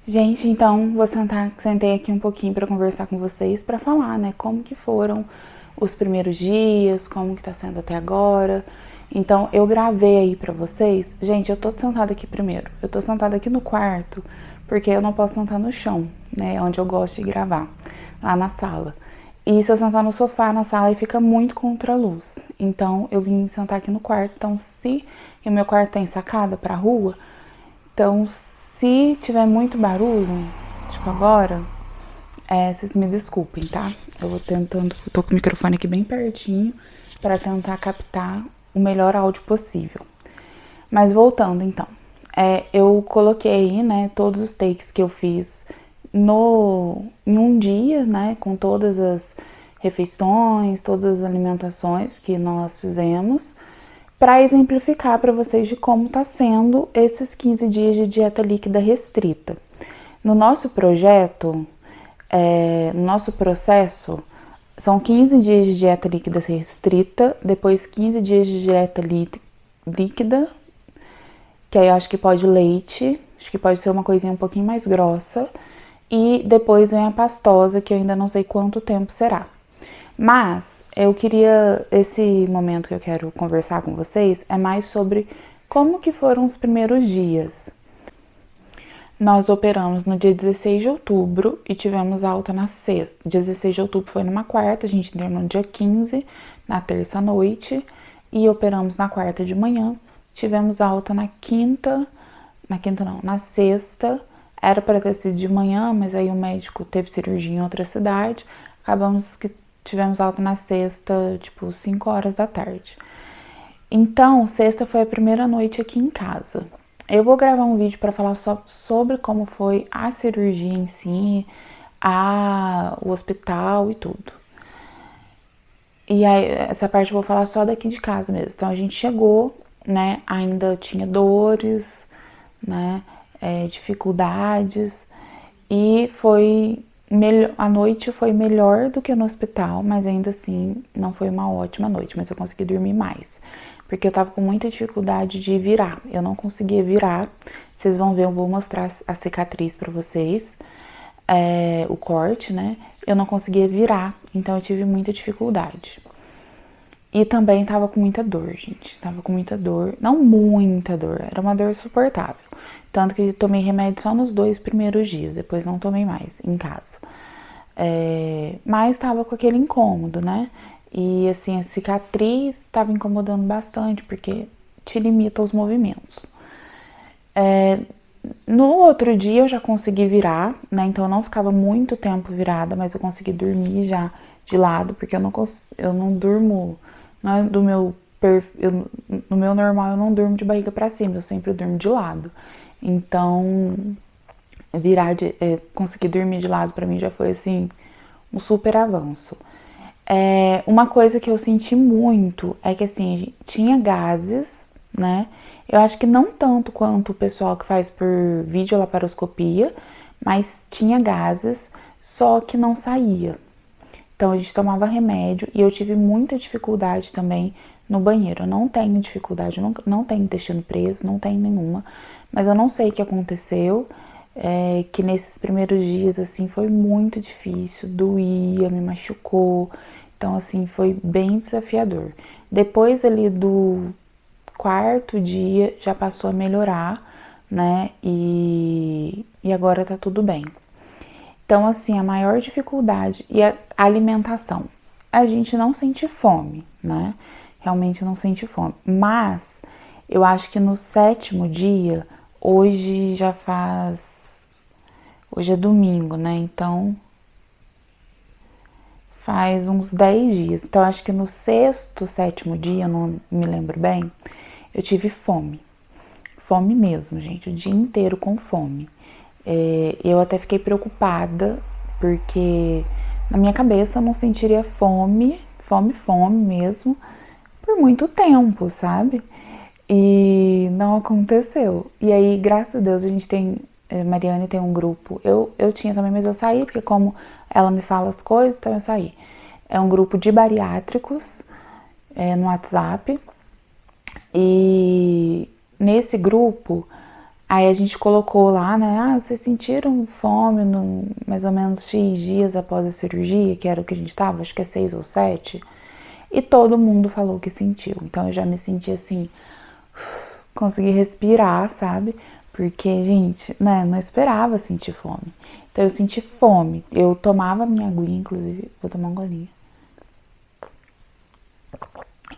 Gente, então sentei aqui um pouquinho para conversar com vocês, para falar, né, como que foram os primeiros dias, como que tá sendo até agora. Então, eu gravei aí pra vocês. Gente, eu tô sentada aqui primeiro. Eu tô sentada aqui no quarto, porque eu não posso sentar no chão, né, onde eu gosto de gravar, lá na sala. E se eu sentar no sofá na sala, aí fica muito contra a luz. Então, eu vim sentar aqui no quarto. Então, se o meu quarto tem sacada pra rua, então, se tiver muito barulho, tipo agora, vocês me desculpem, tá? Eu vou tentando, tô com o microfone aqui bem pertinho para tentar captar o melhor áudio possível. Mas voltando então, eu coloquei aí, né, todos os takes que eu fiz em um dia, né, com todas as refeições, todas as alimentações que nós fizemos, para exemplificar para vocês de como está sendo esses 15 dias de dieta líquida restrita. No nosso projeto, no nosso processo, são 15 dias de dieta líquida restrita, depois 15 dias de dieta líquida, que aí eu acho que pode leite, acho que pode ser uma coisinha um pouquinho mais grossa, e depois vem a pastosa, que eu ainda não sei quanto tempo será. Mas eu queria, esse momento que eu quero conversar com vocês é mais sobre como que foram os primeiros dias. Nós operamos no dia 16 de outubro e tivemos alta na sexta. Dia 16 de outubro foi numa quarta, a gente internou no dia 15, na terça à noite, e operamos na quarta de manhã. Tivemos alta na quinta não, na sexta. Era para ter sido de manhã, mas aí o médico teve cirurgia em outra cidade. Acabamos que tivemos alta na sexta, tipo 5 horas da tarde. Então, sexta foi a primeira noite aqui em casa. Eu vou gravar um vídeo para falar só sobre como foi a cirurgia em si, o hospital e tudo. E aí, essa parte eu vou falar só daqui de casa mesmo. Então, a gente chegou, né, ainda tinha dores, né, dificuldades, e a noite foi melhor do que no hospital, mas ainda assim não foi uma ótima noite, mas eu consegui dormir mais, porque eu tava com muita dificuldade de virar, eu não conseguia virar. Vocês vão ver, eu vou mostrar a cicatriz pra vocês, o corte, né, eu não conseguia virar, então eu tive muita dificuldade. E também tava com muita dor, gente. Tava com muita dor. Não muita dor, era uma dor suportável. Tanto que tomei remédio só nos 2 primeiros dias, depois não tomei mais em casa. Mas tava com aquele incômodo, né? E assim, a cicatriz tava incomodando bastante, porque te limita os movimentos. No outro dia eu já consegui virar, né? Então eu não ficava muito tempo virada, mas eu consegui dormir já de lado, porque eu não durmo, não é do meu no meu normal eu não durmo de barriga para cima, eu sempre durmo de lado. Então, conseguir dormir de lado para mim já foi assim um super avanço. Uma coisa que eu senti muito é que assim, tinha gases, né? Eu acho que não tanto quanto o pessoal que faz por videolaparoscopia, mas tinha gases, só que não saía. Então a gente tomava remédio e eu tive muita dificuldade também no banheiro. Eu não tenho dificuldade, não tenho intestino preso, não tenho nenhuma, mas eu não sei o que aconteceu, que nesses primeiros dias assim foi muito difícil, doía, me machucou. Então assim foi bem desafiador. Depois ali do quarto dia já passou a melhorar, né? E agora tá tudo bem. Então, assim, a maior dificuldade e a alimentação. A gente não sente fome, né? Realmente não sente fome. Mas eu acho que no 7º dia, hoje já faz. Hoje é domingo, né? Então faz uns 10 dias. Então, acho que no 6º, 7º dia, não me lembro bem, eu tive fome. Fome mesmo, gente. O dia inteiro com fome. Eu até fiquei preocupada, porque na minha cabeça eu não sentiria fome mesmo, por muito tempo, sabe? E não aconteceu. E aí, graças a Deus, a gente tem. Mariane tem um grupo. Eu tinha também, mas eu saí, porque como ela me fala as coisas, então eu saí. É um grupo de bariátricos no WhatsApp. E nesse grupo Aí a gente colocou lá, né? Ah, vocês sentiram fome no mais ou menos X dias após a cirurgia, que era o que a gente tava, acho que é 6 ou 7. E todo mundo falou que sentiu. Então eu já me senti assim, consegui respirar, sabe? Porque, gente, né, não esperava sentir fome. Então eu senti fome. Eu tomava minha aguinha, inclusive, vou tomar um golinho.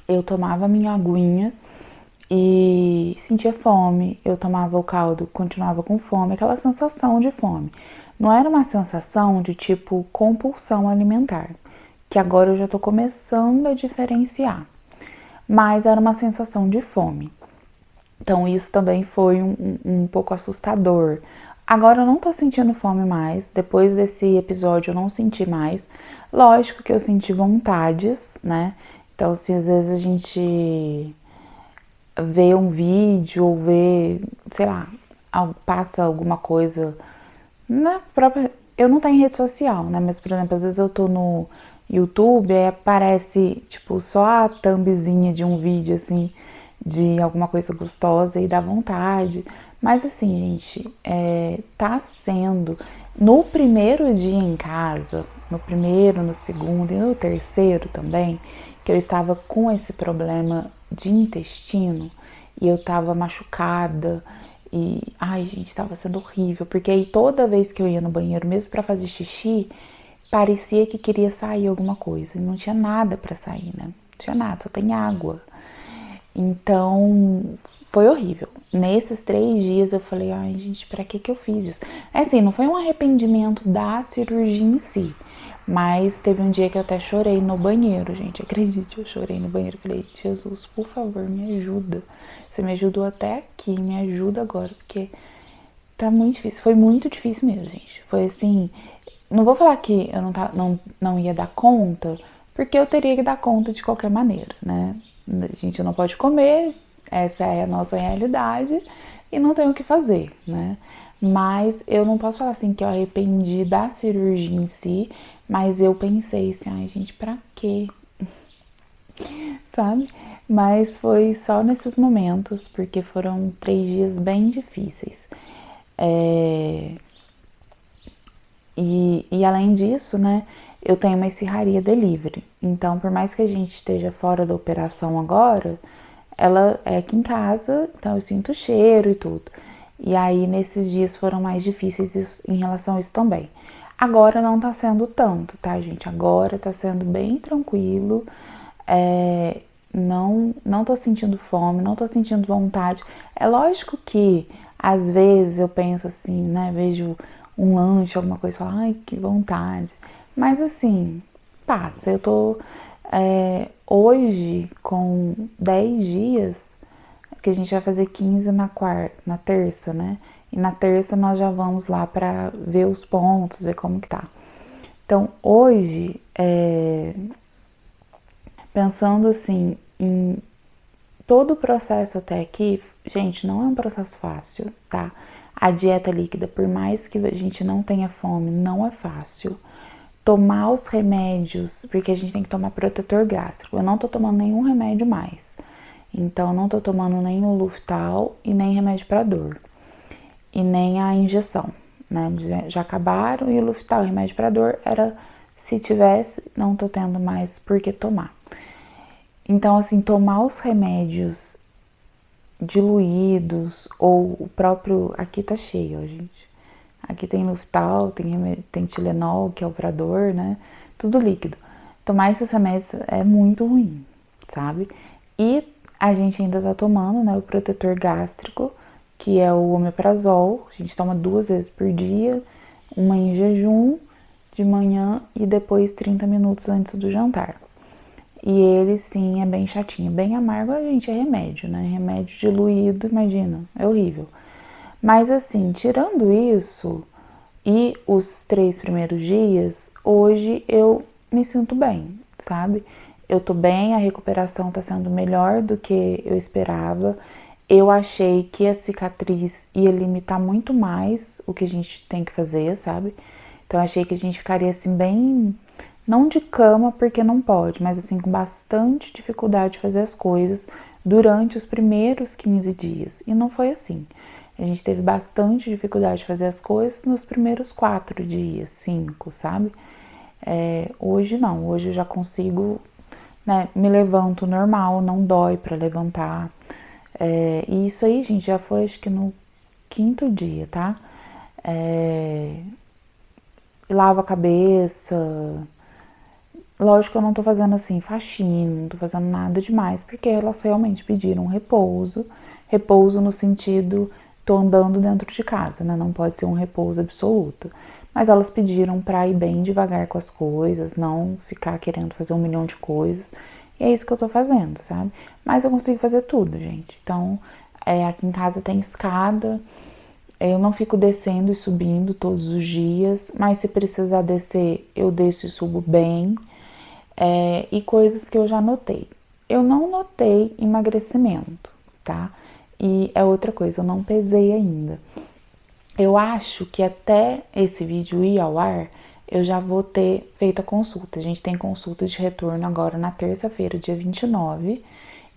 Eu tomava minha aguinha e sentia fome. Eu tomava o caldo, continuava com fome, aquela sensação de fome. Não era uma sensação de tipo compulsão alimentar, que agora eu já tô começando a diferenciar. Mas era uma sensação de fome. Então isso também foi um pouco assustador. Agora eu não tô sentindo fome mais. Depois desse episódio eu não senti mais. Lógico que eu senti vontades, né? Então, se às vezes a gente vê um vídeo ou vê, sei lá, passa alguma coisa na própria. Eu não tenho rede social, né? Mas, por exemplo, às vezes eu tô no YouTube e aparece, tipo, só a thumbzinha de um vídeo, assim, de alguma coisa gostosa e dá vontade. Mas, assim, gente, tá sendo. No primeiro dia em casa, no primeiro, no segundo e no terceiro também, que eu estava com esse problema de intestino e eu tava machucada e, ai, gente, tava sendo horrível, porque aí toda vez que eu ia no banheiro, mesmo para fazer xixi, parecia que queria sair alguma coisa e não tinha nada para sair, né? Não tinha nada, só tem água. Então, foi horrível. Nesses 3 dias eu falei, ai, gente, pra que eu fiz isso? É assim, não foi um arrependimento da cirurgia em si, mas teve um dia que eu até chorei no banheiro, gente. Acredite, eu chorei no banheiro. Falei, Jesus, por favor, me ajuda. Você me ajudou até aqui, me ajuda agora, porque tá muito difícil. Foi muito difícil mesmo, gente. Foi assim, não vou falar que eu não ia dar conta, porque eu teria que dar conta de qualquer maneira, né? A gente não pode comer, essa é a nossa realidade e não tem o que fazer, né? Mas eu não posso falar assim que eu arrependi da cirurgia em si, mas eu pensei assim, ai gente, pra quê? Sabe? Mas foi só nesses momentos, porque foram 3 dias bem difíceis. E além disso, né, eu tenho uma esfirraria delivery. Então, por mais que a gente esteja fora da operação agora, ela é aqui em casa, então eu sinto o cheiro e tudo. E aí, nesses dias foram mais difíceis em relação a isso também. Agora não tá sendo tanto, tá, gente? Agora tá sendo bem tranquilo. Não tô sentindo fome, não tô sentindo vontade. É lógico que, às vezes, eu penso assim, né? Vejo um lanche, alguma coisa, e falo, ai, que vontade. Mas assim, passa. Eu tô hoje com 10 dias, porque a gente vai fazer 15 na terça, né? E na terça nós já vamos lá pra ver os pontos, ver como que tá. Então, hoje, pensando assim, em todo o processo até aqui, gente, não é um processo fácil, tá? A dieta líquida, por mais que a gente não tenha fome, não é fácil. Tomar os remédios, porque a gente tem que tomar protetor gástrico. Eu não tô tomando nenhum remédio mais. Então, eu não tô tomando nem o Luftal e nem remédio para dor. E nem a injeção, né? Já acabaram e o Luftal, o remédio para dor, era se tivesse, não tô tendo mais por que tomar. Então, assim, tomar os remédios diluídos ou o próprio... Aqui tá cheio, ó, gente. Aqui tem Luftal, tem Tilenol, que é o pra dor, né? Tudo líquido. Tomar esses remédios é muito ruim, sabe? E a gente ainda tá tomando, né, o protetor gástrico, que é o omeprazol. A gente toma 2 vezes por dia, uma em jejum, de manhã e depois 30 minutos antes do jantar. E ele, sim, é bem chatinho, bem amargo, a gente, é remédio, né? Remédio diluído, imagina, é horrível. Mas assim, tirando isso e os 3 primeiros dias, hoje eu me sinto bem, sabe? Eu tô bem, a recuperação tá sendo melhor do que eu esperava. Eu achei que a cicatriz ia limitar muito mais o que a gente tem que fazer, sabe? Então eu achei que a gente ficaria assim bem... Não de cama, porque não pode, mas assim, com bastante dificuldade de fazer as coisas durante os primeiros 15 dias. E não foi assim. A gente teve bastante dificuldade de fazer as coisas nos primeiros 4 dias, 5, sabe? Hoje não, hoje eu já consigo, né, me levanto normal, não dói pra levantar. E isso aí, gente, já foi acho que no 5º dia, tá? Lavo a cabeça. Lógico que eu não tô fazendo assim faxina, não tô fazendo nada demais, porque elas realmente pediram repouso. Repouso no sentido, tô andando dentro de casa, né? Não pode ser um repouso absoluto. Mas elas pediram pra ir bem devagar com as coisas, não ficar querendo fazer 1 milhão de coisas. E é isso que eu tô fazendo, sabe? Mas eu consigo fazer tudo, gente. Então, aqui em casa tem escada. Eu não fico descendo e subindo todos os dias, mas se precisar descer, eu desço e subo bem. E coisas que eu já notei. Eu não notei emagrecimento, tá? E é outra coisa, eu não pesei ainda. Eu acho que até esse vídeo ir ao ar, eu já vou ter feito a consulta. A gente tem consulta de retorno agora na terça-feira, dia 29,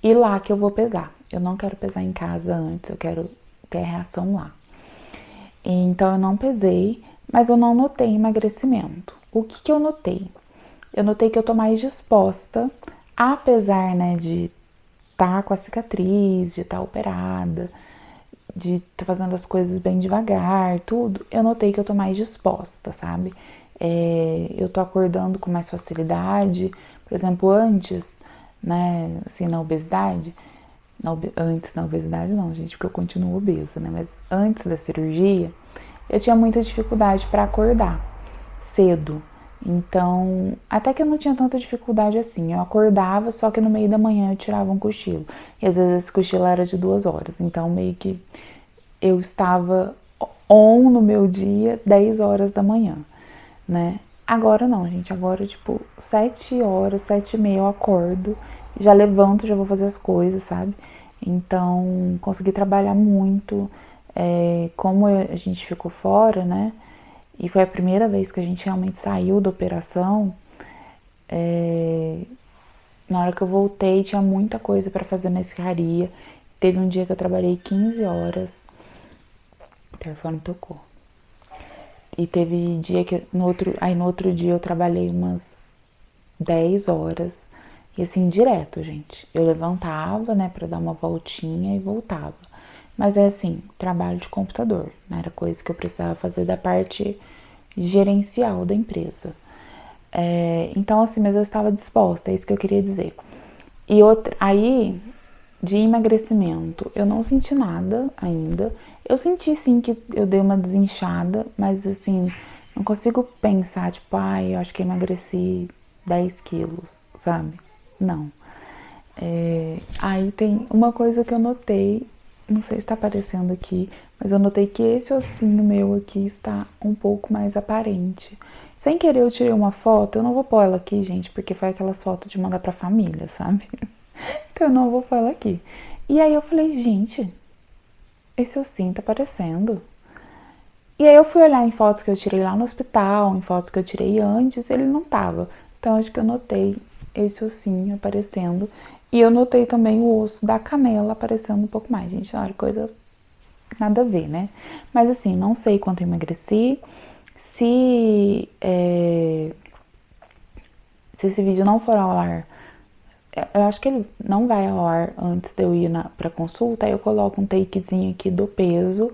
e lá que eu vou pesar. Eu não quero pesar em casa antes, eu quero ter a reação lá. Então eu não pesei, mas eu não notei emagrecimento. O que eu notei? Eu notei que eu tô mais disposta, apesar, né, de estar com a cicatriz, de estar operada, de estar fazendo as coisas bem devagar, tudo. Eu notei que eu tô mais disposta, sabe? Eu tô acordando com mais facilidade. Por exemplo, antes, né, assim, na obesidade, antes na obesidade não, gente, porque eu continuo obesa, né? Mas antes da cirurgia, eu tinha muita dificuldade para acordar cedo. Então, até que eu não tinha tanta dificuldade assim. Eu acordava, só que no meio da manhã eu tirava um cochilo. E às vezes esse cochilo era de 2 horas. Então, meio que eu estava on no meu dia 10 horas da manhã, né? Agora não, gente. Agora, tipo, 7 horas, 7 e meia eu acordo, já levanto, já vou fazer as coisas, sabe? Então, consegui trabalhar muito. Como a gente ficou fora, né? E foi a primeira vez que a gente realmente saiu da operação. Na hora que eu voltei, tinha muita coisa para fazer na escaria. Teve um dia que eu trabalhei 15 horas. O telefone tocou. E teve dia que no outro dia eu trabalhei umas 10 horas. E assim, direto, gente. Eu levantava, né, pra dar uma voltinha e voltava. Mas é assim, trabalho de computador, né? Era coisa que eu precisava fazer da parte gerencial da empresa. Então, assim, mas eu estava disposta, é isso que eu queria dizer. E aí, de emagrecimento, eu não senti nada ainda. Eu senti sim que eu dei uma desinchada, mas assim, não consigo pensar, tipo, eu acho que emagreci 10 quilos, sabe? Não. Aí tem uma coisa que eu notei, não sei se tá aparecendo aqui, mas eu notei que esse ossinho meu aqui está um pouco mais aparente. Sem querer eu tirei uma foto, eu não vou pôr ela aqui, gente, porque foi aquelas fotos de mandar pra família, sabe? Então eu não vou pôr ela aqui. E aí eu falei, gente, esse ossinho tá aparecendo. E aí eu fui olhar em fotos que eu tirei lá no hospital, em fotos que eu tirei antes, ele não tava. Então acho que eu notei esse ossinho aparecendo. E eu notei também o osso da canela aparecendo um pouco mais, gente. Olha, coisa nada a ver, né? Mas assim, não sei quanto eu emagreci. Se esse vídeo não for ao ar, eu acho que ele não vai ao ar antes de eu ir pra consulta. Aí eu coloco um takezinho aqui do peso,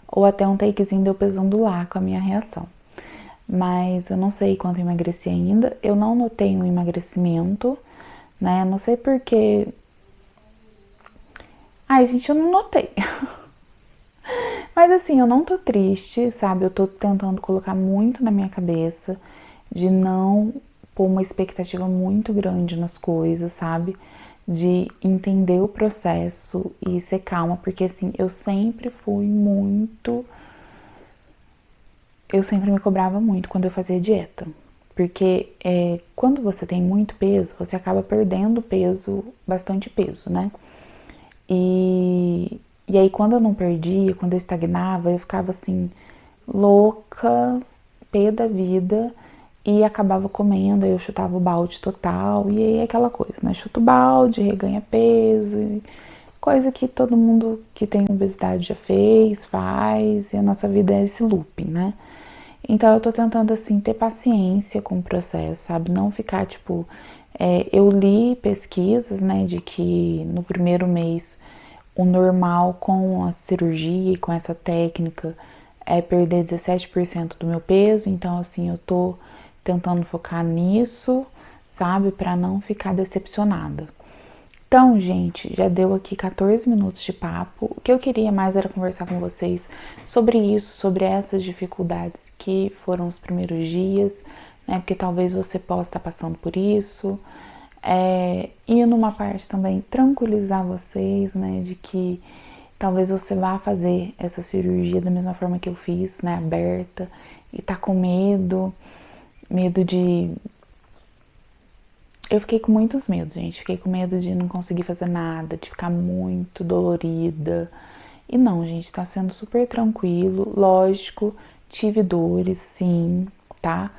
ou até um takezinho de eu pesando lá com a minha reação. Mas eu não sei quanto eu emagreci ainda. Eu não notei um emagrecimento, né? Não sei porque. Ai, gente, eu não notei. Mas assim, eu não tô triste, sabe? Eu tô tentando colocar muito na minha cabeça de não pôr uma expectativa muito grande nas coisas, sabe? De entender o processo e ser calma, porque assim, eu sempre fui muito. Eu sempre me cobrava muito quando eu fazia dieta. Porque quando você tem muito peso, você acaba perdendo peso, bastante peso, né? E aí quando eu não perdia, quando eu estagnava, eu ficava assim, louca, pé da vida, e acabava comendo, aí eu chutava o balde total, e aí aquela coisa, né? Chuta o balde, reganha peso, coisa que todo mundo que tem obesidade já fez, faz, e a nossa vida é esse looping, né? Então eu tô tentando, assim, ter paciência com o processo, sabe? Não ficar, tipo... eu li pesquisas, né, de que no primeiro mês o normal com a cirurgia e com essa técnica é perder 17% do meu peso. Então, assim, eu tô tentando focar nisso, sabe? Pra não ficar decepcionada. Então, gente, já deu aqui 14 minutos de papo. O que eu queria mais era conversar com vocês sobre isso, sobre essas dificuldades que foram os primeiros dias, né? Porque talvez você possa estar passando por isso. E numa parte também tranquilizar vocês, né? De que talvez você vá fazer essa cirurgia da mesma forma que eu fiz, né? Aberta, e tá com medo de... Eu fiquei com muitos medos, gente. Fiquei com medo de não conseguir fazer nada, de ficar muito dolorida. E não, gente, tá sendo super tranquilo. Lógico, tive dores, sim, tá?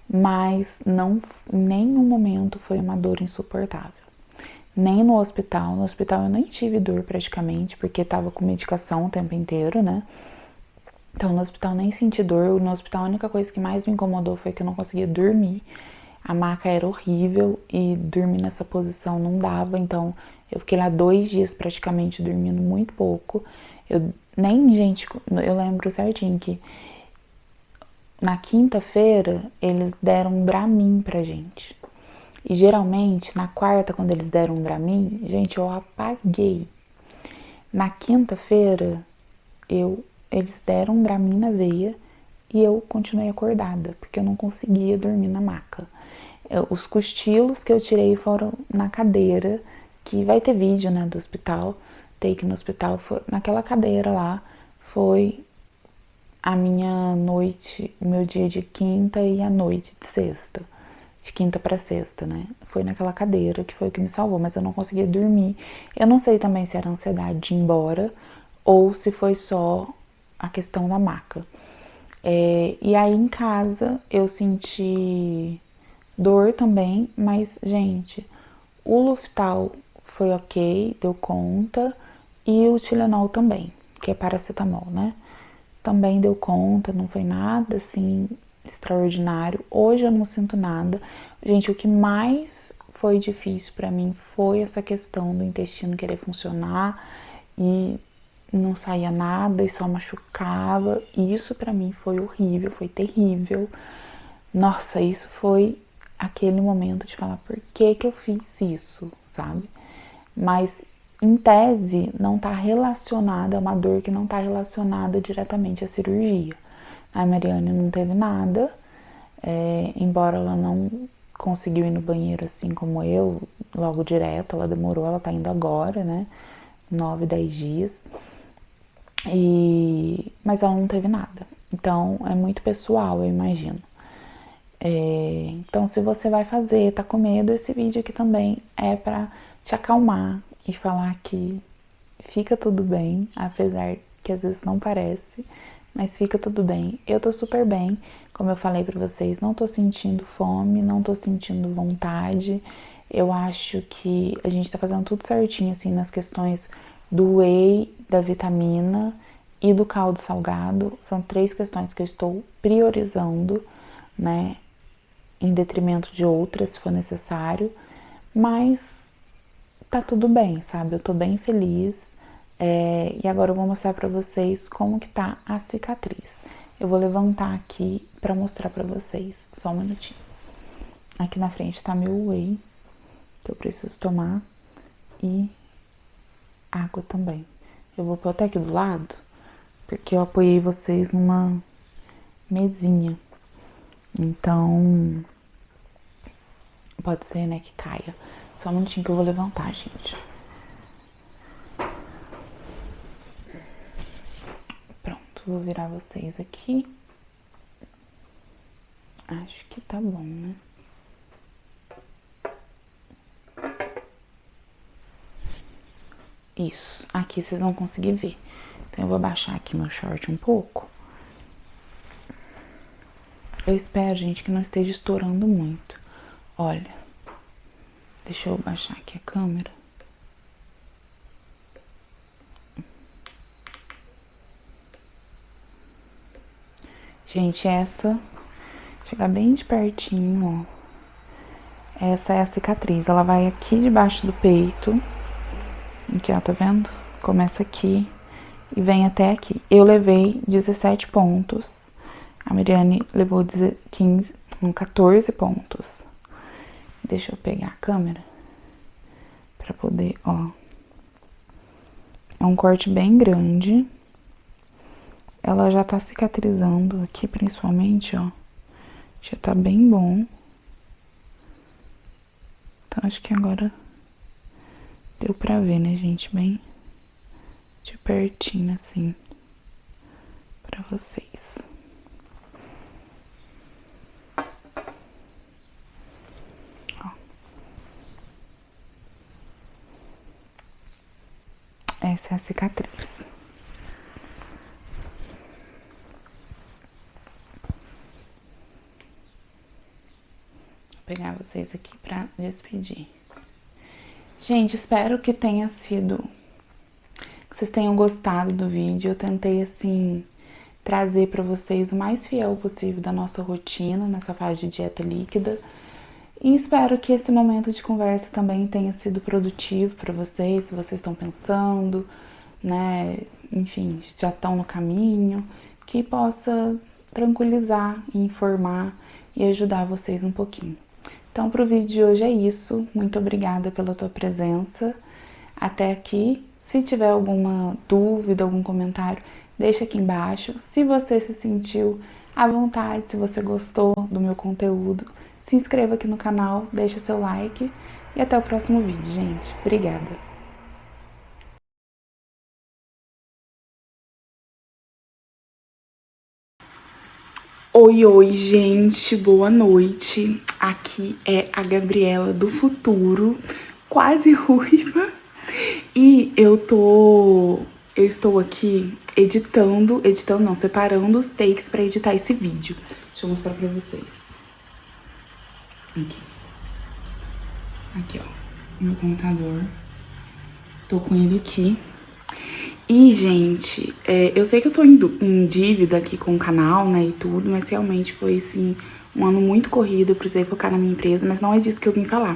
Mas não, em nenhum momento foi uma dor insuportável. Nem no hospital. No hospital eu nem tive dor praticamente, porque tava com medicação o tempo inteiro, né? Então no hospital nem senti dor. No hospital a única coisa que mais me incomodou foi que eu não conseguia dormir. A maca era horrível e dormir nessa posição não dava, então eu fiquei lá 2 dias praticamente dormindo muito pouco. Gente, eu lembro certinho que na quinta-feira eles deram um Dramin pra gente. E geralmente na quarta, quando eles deram um Dramin, gente, eu apaguei. Na quinta-feira eles deram um Dramin na veia e eu continuei acordada, porque eu não conseguia dormir na maca. Os cochilos que eu tirei foram na cadeira, que vai ter vídeo, né, do hospital. Take no hospital, naquela cadeira lá, foi a minha noite, o meu dia de quinta e a noite de sexta. De quinta pra sexta, né? Foi naquela cadeira que foi o que me salvou, mas eu não conseguia dormir. Eu não sei também se era ansiedade de ir embora ou se foi só a questão da maca. E aí em casa eu senti dor também, mas, gente, o Luftal foi ok, deu conta, e o Tilenol também, que é paracetamol, né? Também deu conta, não foi nada, assim, extraordinário. Hoje eu não sinto nada. Gente, o que mais foi difícil pra mim foi essa questão do intestino querer funcionar e não saía nada e só machucava. Isso pra mim foi horrível, foi terrível. Nossa, isso foi aquele momento de falar por que eu fiz isso, sabe? Mas em tese não tá relacionada, é uma dor que não tá relacionada diretamente à cirurgia. A Mariane não teve nada, embora ela não conseguiu ir no banheiro assim como eu, logo direto, ela demorou, ela tá indo agora, né? 9, 10 dias. Mas ela não teve nada. Então é muito pessoal, eu imagino. Então, se você vai fazer, tá com medo, esse vídeo aqui também é pra te acalmar e falar que fica tudo bem, apesar que às vezes não parece, mas fica tudo bem. Eu tô super bem, como eu falei pra vocês, não tô sentindo fome, não tô sentindo vontade. Eu acho que a gente tá fazendo tudo certinho, assim, nas questões do whey, da vitamina e do caldo salgado. São 3 questões que eu estou priorizando, né? Em detrimento de outras, se for necessário, mas tá tudo bem, sabe? Eu tô bem feliz, e agora eu vou mostrar pra vocês como que tá a cicatriz. Eu vou levantar aqui pra mostrar pra vocês, só um minutinho. Aqui na frente tá meu whey, que eu preciso tomar, e água também. Eu vou pôr até aqui do lado, porque eu apoiei vocês numa mesinha. Então, pode ser, né, que caia. Só um minutinho que eu vou levantar, gente. Pronto, vou virar vocês aqui. Acho que tá bom, né? Isso, aqui vocês vão conseguir ver. Então eu vou abaixar aqui meu short um pouco. Eu espero, gente, que não esteja estourando muito. Olha, deixa eu baixar aqui a câmera. Gente, essa, chegar bem de pertinho, ó. Essa é a cicatriz, ela vai aqui debaixo do peito. Aqui, ó, tá vendo? Começa aqui e vem até aqui. Eu levei 17 pontos. A Miriane levou 14 pontos. Deixa eu pegar a câmera pra poder, ó. É um corte bem grande. Ela já tá cicatrizando aqui, principalmente, ó. Já tá bem bom. Então, acho que agora deu pra ver, né, gente? Bem de pertinho, assim, pra vocês. Ó. Essa é a cicatriz. Vou pegar vocês aqui pra despedir. Gente, espero que tenha sido... que vocês tenham gostado do vídeo. Eu tentei, assim, trazer pra vocês o mais fiel possível da nossa rotina nessa fase de dieta líquida. E espero que esse momento de conversa também tenha sido produtivo pra vocês, se vocês estão pensando, né, enfim, já estão no caminho, que possa tranquilizar, informar e ajudar vocês um pouquinho. Então, pro vídeo de hoje é isso. Muito obrigada pela tua presença até aqui. Se tiver alguma dúvida, algum comentário, deixa aqui embaixo. Se você se sentiu à vontade, se você gostou do meu conteúdo, se inscreva aqui no canal, deixa seu like e até o próximo vídeo, gente. Obrigada! Oi, oi, gente, boa noite. Aqui é a Gabriela do futuro, quase ruiva. E eu estou aqui separando os takes pra editar esse vídeo. Deixa eu mostrar pra vocês. Aqui, ó, meu computador. Tô com ele aqui. E, gente, eu sei que eu tô em dívida aqui com o canal, né, e tudo, mas realmente foi, assim, um ano muito corrido, eu precisei focar na minha empresa, mas não é disso que eu vim falar.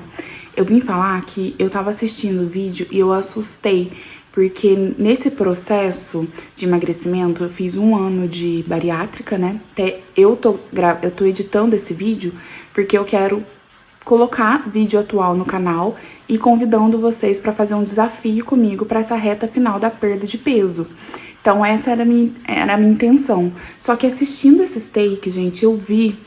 Eu vim falar que eu tava assistindo o vídeo e eu assustei, porque nesse processo de emagrecimento, eu fiz 1 ano de bariátrica, né, até eu tô editando esse vídeo porque eu quero colocar vídeo atual no canal e convidando vocês para fazer um desafio comigo para essa reta final da perda de peso. Então essa era a minha intenção. Só que assistindo esses takes, gente, eu vi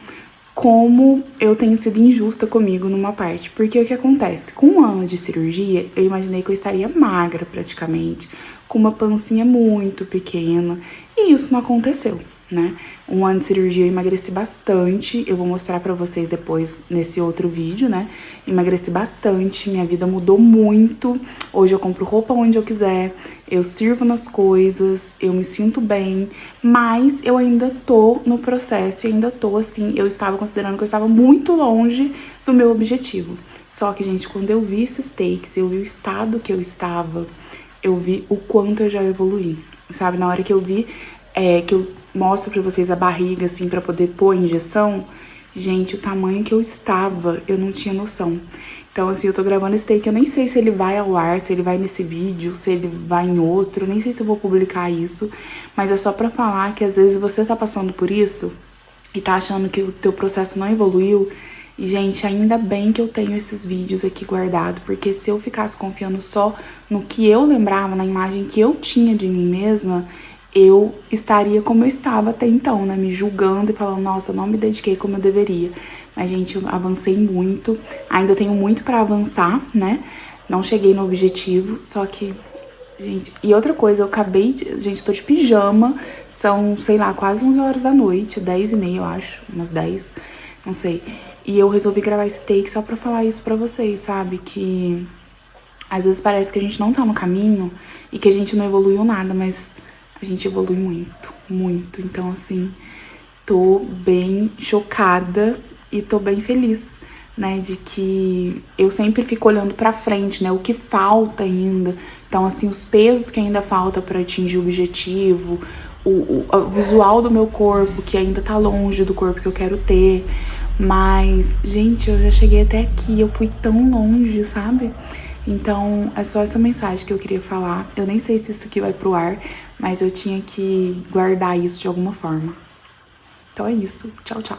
como eu tenho sido injusta comigo numa parte. Porque o que acontece? Com 1 ano de cirurgia, eu imaginei que eu estaria magra praticamente, com uma pancinha muito pequena, e isso não aconteceu, né? 1 ano de cirurgia eu emagreci bastante, eu vou mostrar pra vocês depois nesse outro vídeo, né? Emagreci bastante, minha vida mudou muito, hoje eu compro roupa onde eu quiser, eu sirvo nas coisas, eu me sinto bem, mas eu ainda tô no processo e ainda tô assim, eu estava considerando que eu estava muito longe do meu objetivo. Só que, gente, quando eu vi esses takes, eu vi o estado que eu estava, eu vi o quanto eu já evoluí, sabe? Na hora que eu vi, que eu mostro pra vocês a barriga, assim, pra poder pôr a injeção, gente, o tamanho que eu estava, eu não tinha noção. Então, assim, eu tô gravando esse take, eu nem sei se ele vai ao ar, se ele vai nesse vídeo, se ele vai em outro, nem sei se eu vou publicar isso, mas é só pra falar que às vezes você tá passando por isso e tá achando que o teu processo não evoluiu. E, gente, ainda bem que eu tenho esses vídeos aqui guardados, porque se eu ficasse confiando só no que eu lembrava, na imagem que eu tinha de mim mesma, eu estaria como eu estava até então, né? Me julgando e falando, nossa, não me dediquei como eu deveria. Mas, gente, eu avancei muito, ainda tenho muito pra avançar, né? Não cheguei no objetivo, só que, gente... E outra coisa, eu acabei de... Gente, tô de pijama, são, sei lá, quase 11 horas da noite, 10h30, eu acho, umas 10, não sei. E eu resolvi gravar esse take só pra falar isso pra vocês, sabe? Que às vezes parece que a gente não tá no caminho e que a gente não evoluiu nada, mas a gente evolui muito, muito. Então, assim, tô bem chocada e tô bem feliz, né, de que eu sempre fico olhando pra frente, né, o que falta ainda. Então, assim, os pesos que ainda falta pra atingir o objetivo, o visual do meu corpo, que ainda tá longe do corpo que eu quero ter. Mas, gente, eu já cheguei até aqui, eu fui tão longe, sabe? Então, é só essa mensagem que eu queria falar. Eu nem sei se isso aqui vai pro ar, mas eu tinha que guardar isso de alguma forma. Então é isso. Tchau, tchau.